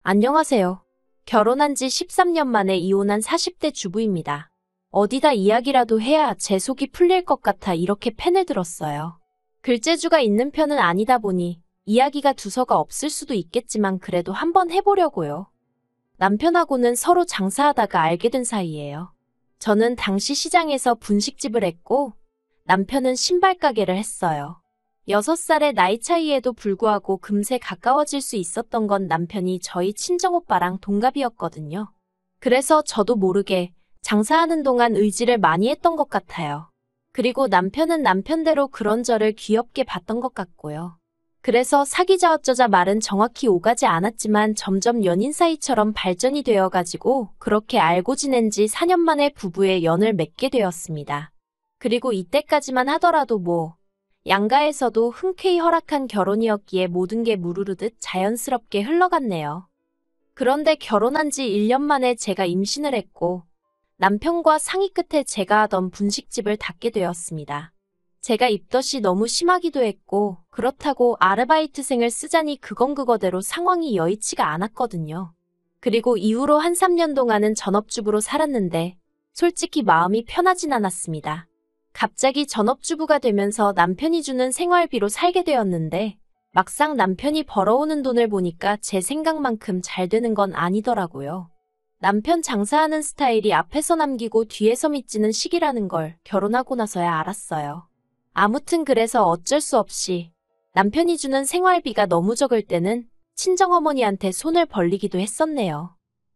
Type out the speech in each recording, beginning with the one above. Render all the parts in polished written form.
안녕하세요. 결혼한 지 13년 만에 이혼한 40대 주부입니다. 어디다 이야기라도 해야 제 속이 풀릴 것 같아 이렇게 펜을 들었어요. 글재주가 있는 편은 아니다 보니 이야기가 두서가 없을 수도 있겠지만 그래도 한번 해보려고요. 남편하고는 서로 장사하다가 알게 된 사이예요. 저는 당시 시장에서 분식집을 했고 남편은 신발 가게를 했어요. 6살의 나이 차이에도 불구하고 금세 가까워질 수 있었던 건 남편이 저희 친정오빠랑 동갑이었거든요. 그래서 저도 모르게 장사하는 동안 의지를 많이 했던 것 같아요. 그리고 남편은 남편대로 그런 저를 귀엽게 봤던 것 같고요. 그래서 사귀자 어쩌자 말은 정확히 오가지 않았지만 점점 연인 사이처럼 발전이 되어가지고 그렇게 알고 지낸 지 4년 만에 부부의 연을 맺게 되었습니다. 그리고 이때까지만 하더라도 양가에서도 흔쾌히 허락한 결혼이었기에 모든 게 무르르듯 자연스럽게 흘러갔네요. 그런데 결혼한 지 1년 만에 제가 임신을 했고 남편과 상의 끝에 제가 하던 분식집을 닫게 되었습니다. 제가 입덧이 너무 심하기도 했고 그렇다고 아르바이트생을 쓰자니 그건 그거대로 상황이 여의치가 않았거든요. 그리고 이후로 한 3년 동안은 전업주부로 살았는데 솔직히 마음이 편하진 않았습니다. 갑자기 전업주부가 되면서 남편이 주는 생활비로 살게 되었는데 막상 남편이 벌어오는 돈을 보니까 제 생각만큼 잘 되는 건 아니더라고요. 남편 장사하는 스타일이 앞에서 남기고 뒤에서 밑지는 식이라는 걸 결혼하고 나서야 알았어요. 아무튼 그래서 어쩔 수 없이 남편이 주는 생활비가 너무 적을 때는 친정어머니한테 손을 벌리기도 했었네요.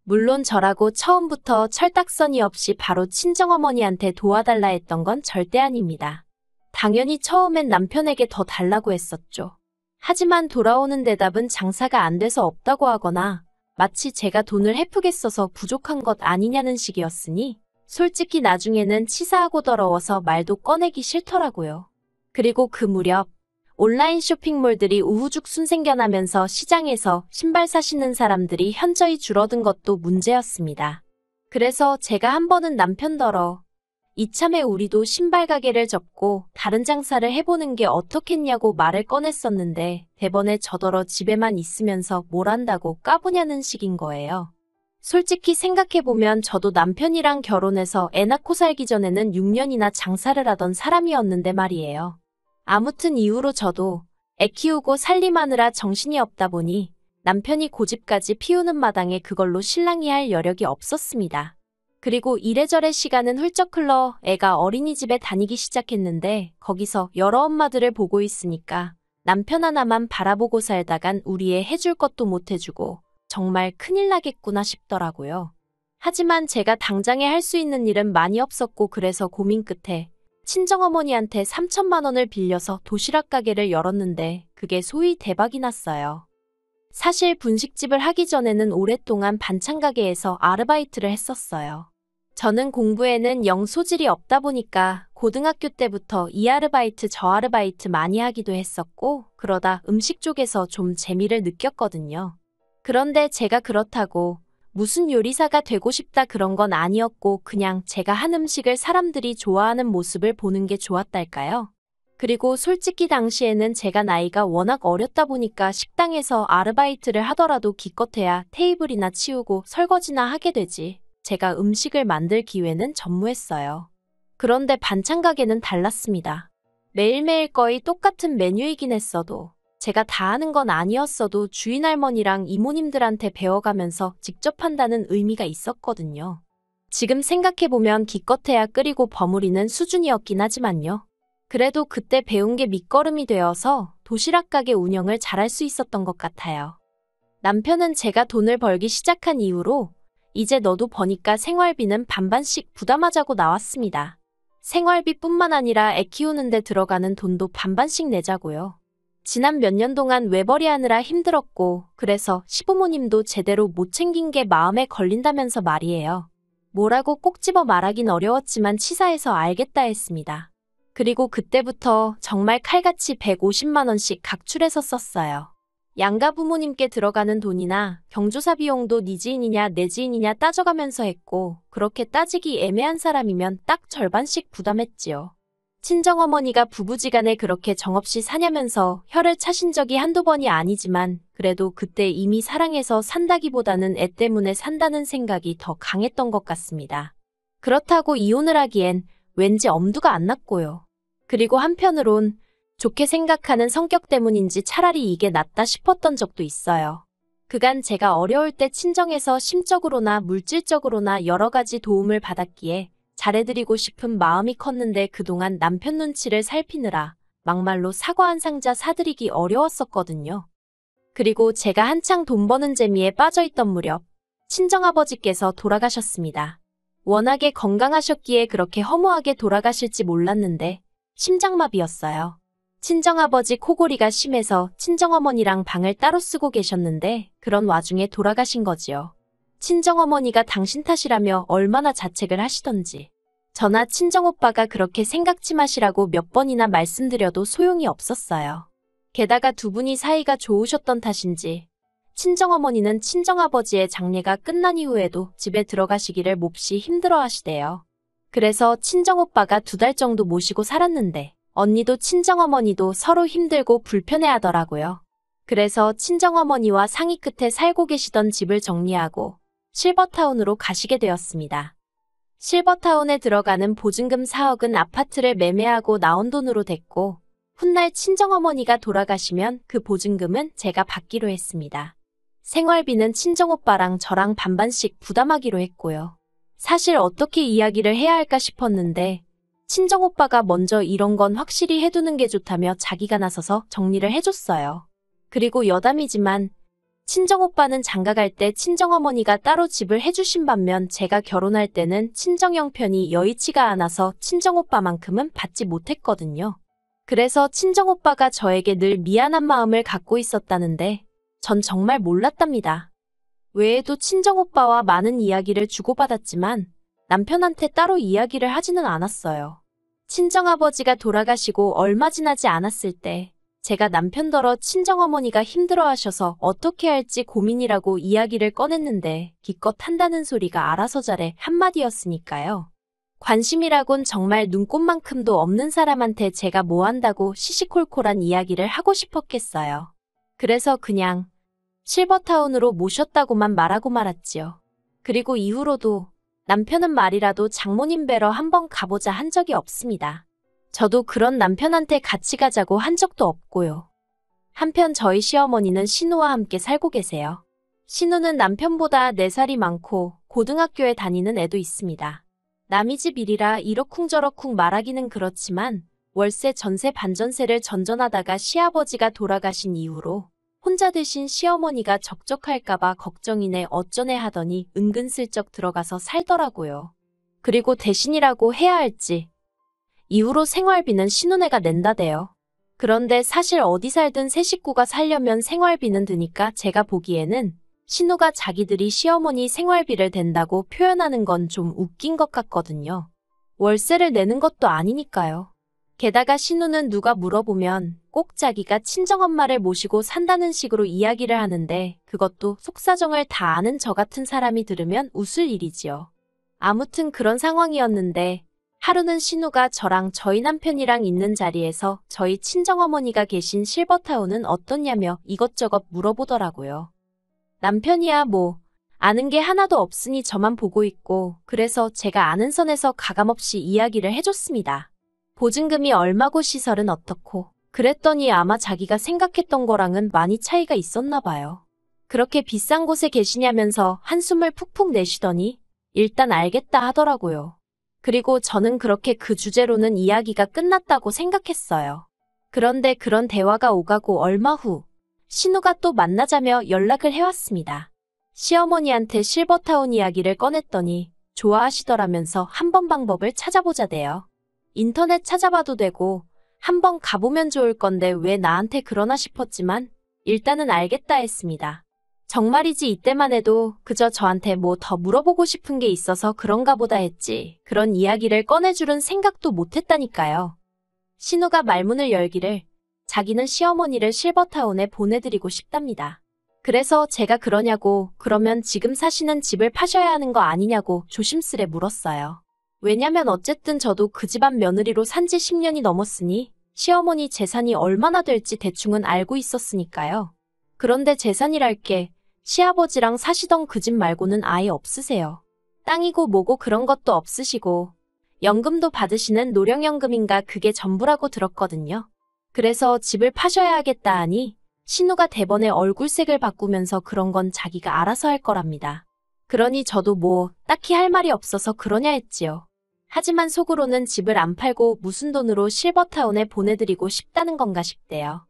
물론 저라고 처음부터 철딱서니 없이 바로 친정어머니한테 도와달라 했던 건 절대 아닙니다. 당연히 처음엔 남편에게 더 달라고 했었죠. 하지만 돌아오는 대답은 장사가 안 돼서 없다고 하거나 마치 제가 돈을 헤프게 써서 부족한 것 아니냐는 식이었으니 솔직히 나중에는 치사하고 더러워서 말도 꺼내기 싫더라고요. 그리고 그 무렵 온라인 쇼핑몰들이 우후죽순 생겨나면서 시장에서 신발 사시는 사람들이 현저히 줄어든 것도 문제였습니다. 그래서 제가 한 번은 남편더러 이참에 우리도 신발 가게를 접고 다른 장사를 해보는 게 어떻겠냐고 말을 꺼냈었는데 대번에 저더러 집에만 있으면서 뭘 한다고 까부냐는 식인 거예요. 솔직히 생각해보면 저도 남편이랑 결혼해서 애 낳고 살기 전에는 6년이나 장사를 하던 사람이었는데 말이에요. 아무튼 이후로 저도 애 키우고 살림하느라 정신이 없다 보니 남편이 고집까지 피우는 마당에 그걸로 실랑이 할 여력이 없었습니다. 그리고 이래저래 시간은 훌쩍 흘러 애가 어린이집에 다니기 시작했는데 거기서 여러 엄마들을 보고 있으니까 남편 하나만 바라보고 살다간 우리 애 해줄 것도 못 해주고 정말 큰일 나겠구나 싶더라고요. 하지만 제가 당장에 할 수 있는 일은 많이 없었고 그래서 고민 끝에 친정어머니한테 3천만 원을 빌려서 도시락 가게를 열었는데 그게 소위 대박이 났어요. 사실 분식집을 하기 전에는 오랫동안 반찬 가게에서 아르바이트를 했었어요. 저는 공부에는 영 소질이 없다 보니까 고등학교 때부터 이 아르바이트 저 아르바이트 많이 하기도 했었고 그러다 음식 쪽에서 좀 재미를 느꼈거든요. 그런데 제가 그렇다고 무슨 요리사가 되고 싶다 그런 건 아니었고 그냥 제가 한 음식을 사람들이 좋아하는 모습을 보는 게 좋았달까요? 그리고 솔직히 당시에는 제가 나이가 워낙 어렸다 보니까 식당에서 아르바이트를 하더라도 기껏해야 테이블이나 치우고 설거지나 하게 되지 제가 음식을 만들 기회는 전무했어요. 그런데 반찬 가게는 달랐습니다. 매일매일 거의 똑같은 메뉴이긴 했어도 제가 다 하는 건 아니었어도 주인 할머니랑 이모님들한테 배워가면서 직접 한다는 의미가 있었거든요. 지금 생각해보면 기껏해야 끓이고 버무리는 수준이었긴 하지만요. 그래도 그때 배운 게 밑거름이 되어서 도시락 가게 운영을 잘할 수 있었던 것 같아요. 남편은 제가 돈을 벌기 시작한 이후로 이제 너도 버니까 생활비는 반반씩 부담하자고 나왔습니다. 생활비뿐만 아니라 애 키우는데 들어가는 돈도 반반씩 내자고요. 지난 몇 년 동안 외벌이 하느라 힘들었고 그래서 시부모님도 제대로 못 챙긴 게 마음에 걸린다면서 말이에요. 뭐라고 꼭 집어 말하긴 어려웠지만 치사해서 알겠다 했습니다. 그리고 그때부터 정말 칼같이 150만 원씩 각출해서 썼어요. 양가 부모님께 들어가는 돈이나 경조사 비용도 네 지인이냐 내 지인이냐 따져가면서 했고 그렇게 따지기 애매한 사람이면 딱 절반씩 부담했지요. 친정어머니가 부부지간에 그렇게 정없이 사냐면서 혀를 차신 적이 한두 번이 아니지만 그래도 그때 이미 사랑해서 산다기보다는 애 때문에 산다는 생각이 더 강했던 것 같습니다. 그렇다고 이혼을 하기엔 왠지 엄두가 안 났고요. 그리고 한편으론 좋게 생각하는 성격 때문인지 차라리 이게 낫다 싶었던 적도 있어요. 그간 제가 어려울 때 친정에서 심적으로나 물질적으로나 여러 가지 도움을 받았기에 잘해드리고 싶은 마음이 컸는데 그동안 남편 눈치를 살피느라 막말로 사과 한 상자 사드리기 어려웠었거든요. 그리고 제가 한창 돈 버는 재미에 빠져있던 무렵 친정아버지께서 돌아가셨습니다. 워낙에 건강하셨기에 그렇게 허무하게 돌아가실지 몰랐는데 심장마비였어요. 친정아버지 코골이가 심해서 친정어머니랑 방을 따로 쓰고 계셨는데 그런 와중에 돌아가신 거지요. 친정어머니가 당신 탓이라며 얼마나 자책을 하시던지. 저나 친정오빠가 그렇게 생각지 마시라고 몇 번이나 말씀드려도 소용이 없었어요. 게다가 두 분이 사이가 좋으셨던 탓인지 친정어머니는 친정아버지의 장례가 끝난 이후에도 집에 들어가시기를 몹시 힘들어하시대요. 그래서 친정오빠가 2달 정도 모시고 살았는데 언니도 친정어머니도 서로 힘들고 불편해하더라고요. 그래서 친정어머니와 상의 끝에 살고 계시던 집을 정리하고 실버타운으로 가시게 되었습니다. 실버타운에 들어가는 보증금 4억은 아파트를 매매하고 나온 돈으로 됐고 훗날 친정어머니가 돌아가시면 그 보증금은 제가 받기로 했습니다. 생활비는 친정오빠랑 저랑 반반씩 부담하기로 했고요. 사실 어떻게 이야기를 해야 할까 싶었는데 친정오빠가 먼저 이런 건 확실히 해두는 게 좋다며 자기가 나서서 정리를 해줬어요. 그리고 여담이지만 친정오빠는 장가갈 때 친정어머니가 따로 집을 해주신 반면 제가 결혼할 때는 친정 형편이 여의치가 않아서 친정오빠만큼은 받지 못했거든요. 그래서 친정오빠가 저에게 늘 미안한 마음을 갖고 있었다는데 전 정말 몰랐답니다. 외에도 친정오빠와 많은 이야기를 주고받았지만 남편한테 따로 이야기를 하지는 않았어요. 친정아버지가 돌아가시고 얼마 지나지 않았을 때 제가 남편더러 친정어머니가 힘들어하셔서 어떻게 할지 고민이라고 이야기를 꺼냈는데 기껏 한다는 소리가 알아서 잘해 한마디였으니까요. 관심이라곤 정말 눈꼽만큼도 없는 사람한테 제가 뭐 한다고 시시콜콜한 이야기를 하고 싶었겠어요. 그래서 그냥 실버타운으로 모셨다고만 말하고 말았지요. 그리고 이후로도 남편은 말이라도 장모님 뵈러 한번 가보자 한 적이 없습니다. 저도 그런 남편한테 같이 가자고 한 적도 없고요. 한편 저희 시어머니는 신우와 함께 살고 계세요. 신우는 남편보다 4살이 많고 고등학교에 다니는 애도 있습니다. 남이 집 일이라 이러쿵저러쿵 말하기는 그렇지만 월세 전세 반전세를 전전하다가 시아버지가 돌아가신 이후로 혼자 되신 시어머니가 적적할까봐 걱정이네 어쩌네 하더니 은근슬쩍 들어가서 살더라고요. 그리고 대신이라고 해야 할지 이후로 생활비는 신우네가 낸다대요. 그런데 사실 어디 살든 새 식구가 살려면 생활비는 드니까 제가 보기에는 신우가 자기들이 시어머니 생활비를 댄다고 표현하는 건 좀 웃긴 것 같거든요. 월세를 내는 것도 아니니까요. 게다가 신우는 누가 물어보면 꼭 자기가 친정엄마를 모시고 산다는 식으로 이야기를 하는데 그것도 속사정을 다 아는 저 같은 사람이 들으면 웃을 일이지요. 아무튼 그런 상황이었는데 하루는 신우가 저랑 저희 남편이랑 있는 자리에서 저희 친정어머니가 계신 실버타운은 어떻냐며 이것저것 물어보더라고요. 남편이야 뭐 아는 게 하나도 없으니 저만 보고 있고 그래서 제가 아는 선에서 가감없이 이야기를 해줬습니다. 보증금이 얼마고 시설은 어떻고 그랬더니 아마 자기가 생각했던 거랑은 많이 차이가 있었나 봐요. 그렇게 비싼 곳에 계시냐면서 한숨을 푹푹 내쉬더니 일단 알겠다 하더라고요. 그리고 저는 그렇게 그 주제로는 이야기가 끝났다고 생각했어요. 그런데 그런 대화가 오가고 얼마 후 신우가 또 만나자며 연락을 해왔습니다. 시어머니한테 실버타운 이야기를 꺼냈더니 좋아하시더라면서 한번 방법을 찾아보자대요. 인터넷 찾아봐도 되고 한번 가보면 좋을 건데 왜 나한테 그러나 싶었지만 일단은 알겠다 했습니다. 정말이지 이때만 해도 그저 저한테 뭐 더 물어보고 싶은 게 있어서 그런가 보다 했지 그런 이야기를 꺼내줄은 생각도 못했다니까요. 신우가 말문을 열기를 자기는 시어머니를 실버타운에 보내드리고 싶답니다. 그래서 제가 그러냐고 그러면 지금 사시는 집을 파셔야 하는 거 아니냐고 조심스레 물었어요. 왜냐면 어쨌든 저도 그 집안 며느리로 산지 10년이 넘었으니 시어머니 재산이 얼마나 될지 대충은 알고 있었으니까요. 그런데 재산이랄 게 시아버지랑 사시던 그 집 말고는 아예 없으세요. 땅이고 뭐고 그런 것도 없으시고 연금도 받으시는 노령연금인가 그게 전부라고 들었거든요. 그래서 집을 파셔야 하겠다 하니 신우가 대번에 얼굴색을 바꾸면서 그런 건 자기가 알아서 할 거랍니다. 그러니 저도 뭐 딱히 할 말이 없어서 그러냐 했지요. 하지만 속으로는 집을 안 팔고 무슨 돈으로 실버타운에 보내드리고 싶다는 건가 싶대요.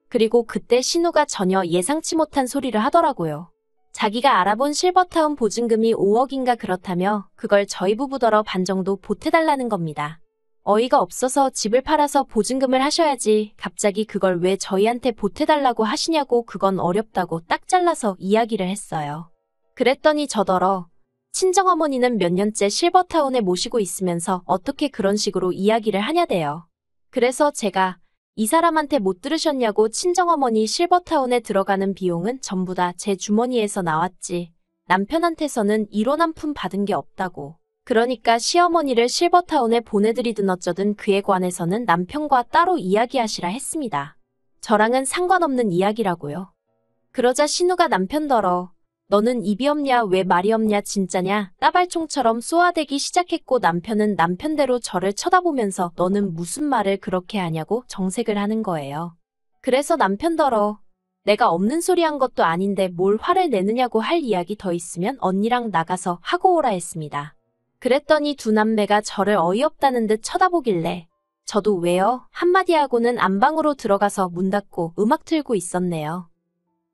그리고 그때 신우가 전혀 예상치 못한 소리를 하더라고요. 자기가 알아본 실버타운 보증금이 5억인가 그렇다며 그걸 저희 부부더러 반 정도 보태달라는 겁니다. 어이가 없어서 집을 팔아서 보증금을 하셔야지 갑자기 그걸 왜 저희한테 보태달라고 하시냐고 그건 어렵다고 딱 잘라서 이야기를 했어요. 그랬더니 저더러 친정어머니는 몇 년째 실버타운에 모시고 있으면서 어떻게 그런 식으로 이야기를 하냐대요. 그래서 제가 이 사람한테 못 들으셨냐고 친정어머니 실버타운에 들어가는 비용은 전부 다 제 주머니에서 나왔지. 남편한테서는 이론 한 푼 받은 게 없다고. 그러니까 시어머니를 실버타운에 보내드리든 어쩌든 그에 관해서는 남편과 따로 이야기하시라 했습니다. 저랑은 상관없는 이야기라고요. 그러자 신우가 남편더러 너는 입이 없냐 왜 말이 없냐 진짜냐 따발총처럼 쏘아대기 시작했고 남편은 남편대로 저를 쳐다보면서 너는 무슨 말을 그렇게 하냐고 정색을 하는 거예요. 그래서 남편더러 내가 없는 소리 한 것도 아닌데 뭘 화를 내느냐고 할 이야기 더 있으면 언니랑 나가서 하고 오라 했습니다. 그랬더니 두 남매가 저를 어이없다는 듯 쳐다보길래 저도 왜요? 한마디 하고는 안방으로 들어가서 문 닫고 음악 틀고 있었네요.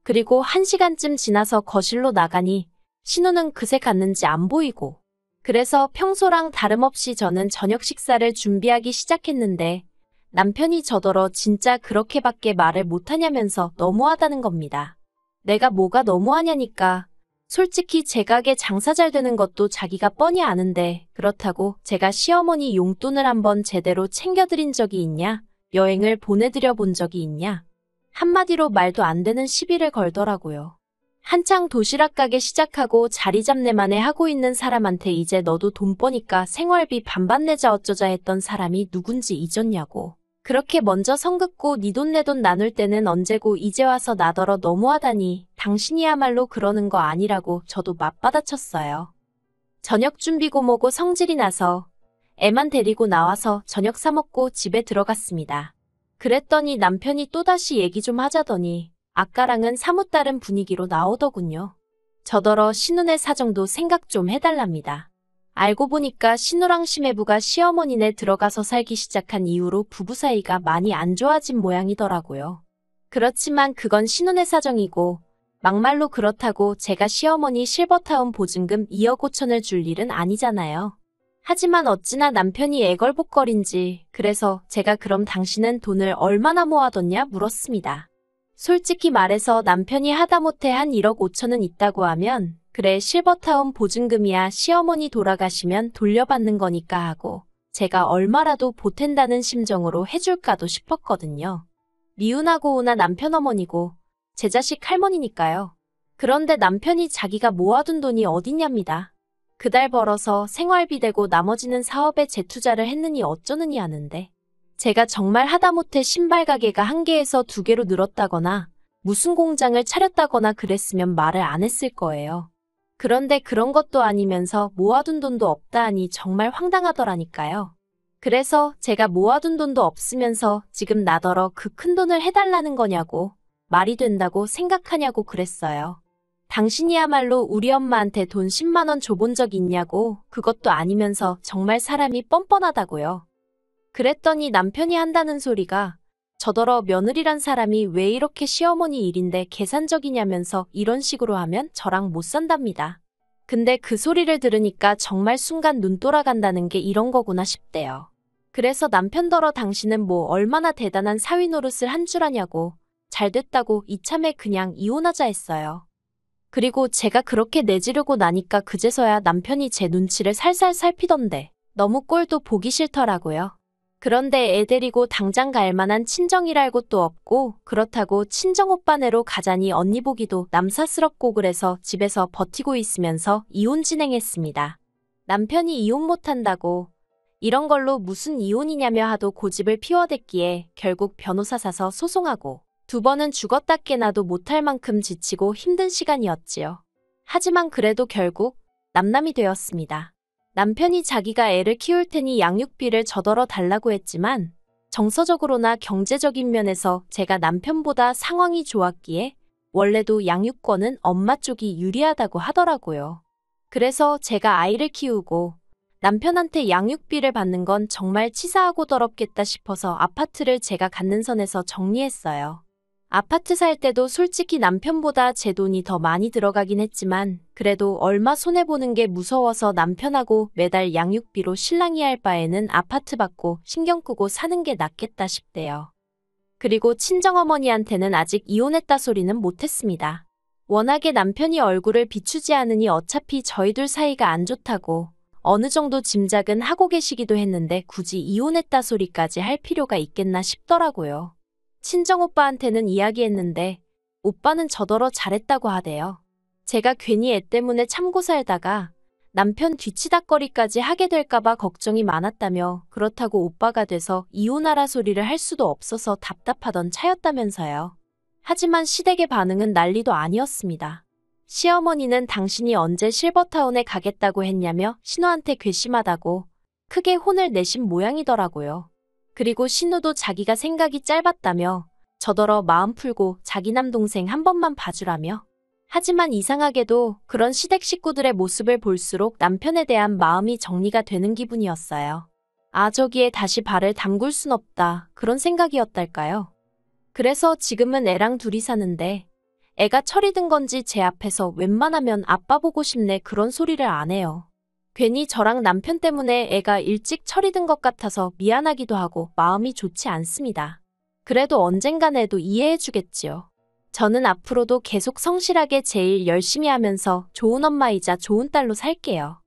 그리고 1시간쯤 지나서 거실로 나가니 신우는 그새 갔는지 안 보이고 그래서 평소랑 다름없이 저는 저녁 식사를 준비하기 시작했는데 남편이 저더러 진짜 그렇게밖에 말을 못하냐면서 너무하다는 겁니다. 내가 뭐가 너무하냐니까 솔직히 제 가게 장사 잘 되는 것도 자기가 뻔히 아는데 그렇다고 제가 시어머니 용돈을 한번 제대로 챙겨드린 적이 있냐? 여행을 보내드려 본 적이 있냐? 한마디로 말도 안 되는 시비를 걸더라고요. 한창 도시락 가게 시작하고 자리 잡내만에 하고 있는 사람한테 이제 너도 돈 버니까 생활비 반반 내자 어쩌자 했던 사람이 누군지 잊었냐고. 그렇게 먼저 성 긋고 네 돈 내 돈 나눌 때는 언제고 이제 와서 나더러 너무하다니 당신이야말로 그러는 거 아니라고 저도 맞받아쳤어요. 저녁 준비고 뭐고 성질이 나서 애만 데리고 나와서 저녁 사 먹고 집에 들어갔습니다. 그랬더니 남편이 또다시 얘기 좀 하자더니 아까랑은 사뭇 다른 분위기로 나오더군요. 저더러 신우네 사정도 생각 좀 해달랍니다. 알고 보니까 신우랑 시매부가 시어머니네 들어가서 살기 시작한 이후로 부부 사이가 많이 안 좋아진 모양이더라고요. 그렇지만 그건 신우네 사정이고 막말로 그렇다고 제가 시어머니 실버타운 보증금 2억 5천을 줄 일은 아니잖아요. 하지만 어찌나 남편이 애걸복걸인지 그래서 제가 그럼 당신은 돈을 얼마나 모아뒀냐 물었습니다. 솔직히 말해서 남편이 하다못해 한 1억 5천은 있다고 하면 그래 실버타운 보증금이야 시어머니 돌아가시면 돌려받는 거니까 하고 제가 얼마라도 보탠다는 심정으로 해줄까도 싶었거든요. 미운하고 오나 남편 어머니고 제 자식 할머니니까요. 그런데 남편이 자기가 모아둔 돈이 어딨냐입니다. 그달 벌어서 생활비 대고 나머지는 사업에 재투자를 했느니 어쩌느니 하는데 제가 정말 하다못해 신발 가게가 1개에서 2개로 늘었다거나 무슨 공장을 차렸다거나 그랬으면 말을 안 했을 거예요. 그런데 그런 것도 아니면서 모아둔 돈도 없다 하니 정말 황당하더라니까요. 그래서 제가 모아둔 돈도 없으면서 지금 나더러 그 큰 돈을 해달라는 거냐고 말이 된다고 생각하냐고 그랬어요. 당신이야말로 우리 엄마한테 돈 10만 원 줘본 적 있냐고 그것도 아니면서 정말 사람이 뻔뻔하다고요. 그랬더니 남편이 한다는 소리가 저더러 며느리란 사람이 왜 이렇게 시어머니 일인데 계산적이냐면서 이런 식으로 하면 저랑 못 산답니다. 근데 그 소리를 들으니까 정말 순간 눈 돌아간다는 게 이런 거구나 싶대요. 그래서 남편더러 당신은 뭐 얼마나 대단한 사위 노릇을 한 줄 아냐고 잘됐다고 이참에 그냥 이혼하자 했어요. 그리고 제가 그렇게 내지르고 나니까 그제서야 남편이 제 눈치를 살살 살피던데 너무 꼴도 보기 싫더라고요. 그런데 애 데리고 당장 갈 만한 친정이랄 곳도 없고 그렇다고 친정오빠네로 가자니 언니 보기도 남사스럽고 그래서 집에서 버티고 있으면서 이혼 진행했습니다. 남편이 이혼 못한다고 이런 걸로 무슨 이혼이냐며 하도 고집을 피워댔기에 결국 변호사 사서 소송하고 2번은 죽었다 깨나도 못할 만큼 지치고 힘든 시간이었지요. 하지만 그래도 결국 남남이 되었습니다. 남편이 자기가 애를 키울 테니 양육비를 저더러 달라고 했지만 정서적으로나 경제적인 면에서 제가 남편보다 상황이 좋았기에 원래도 양육권은 엄마 쪽이 유리하다고 하더라고요. 그래서 제가 아이를 키우고 남편한테 양육비를 받는 건 정말 치사하고 더럽겠다 싶어서 아파트를 제가 갖는 선에서 정리했어요. 아파트 살 때도 솔직히 남편보다 제 돈이 더 많이 들어가긴 했지만 그래도 얼마 손해보는 게 무서워서 남편하고 매달 양육비로 실랑이 할 바에는 아파트 받고 신경 끄고 사는 게 낫겠다 싶대요. 그리고 친정어머니한테는 아직 이혼했다 소리는 못했습니다. 워낙에 남편이 얼굴을 비추지 않으니 어차피 저희 둘 사이가 안 좋다고 어느 정도 짐작은 하고 계시기도 했는데 굳이 이혼했다 소리까지 할 필요가 있겠나 싶더라고요. 친정오빠한테는 이야기했는데 오빠는 저더러 잘했다고 하대요. 제가 괜히 애 때문에 참고 살다가 남편 뒤치다꺼리까지 하게 될까봐 걱정이 많았다며 그렇다고 오빠가 돼서 이혼하라 소리를 할 수도 없어서 답답하던 차였다면서요. 하지만 시댁의 반응은 난리도 아니었습니다. 시어머니는 당신이 언제 실버타운에 가겠다고 했냐며 신우한테 괘씸하다고 크게 혼을 내신 모양이더라고요. 그리고 신우도 자기가 생각이 짧았다며 저더러 마음 풀고 자기 남동생 한 번만 봐주라며. 하지만 이상하게도 그런 시댁 식구들의 모습을 볼수록 남편에 대한 마음이 정리가 되는 기분이었어요. 아, 저기에 다시 발을 담글 순 없다. 그런 생각이었달까요? 그래서 지금은 애랑 둘이 사는데 애가 철이 든 건지 제 앞에서 웬만하면 아빠 보고 싶네 그런 소리를 안 해요. 괜히 저랑 남편 때문에 애가 일찍 철이 든 것 같아서 미안하기도 하고 마음이 좋지 않습니다. 그래도 언젠간 애도 이해해 주겠지요. 저는 앞으로도 계속 성실하게 제 일 열심히 하면서 좋은 엄마이자 좋은 딸로 살게요.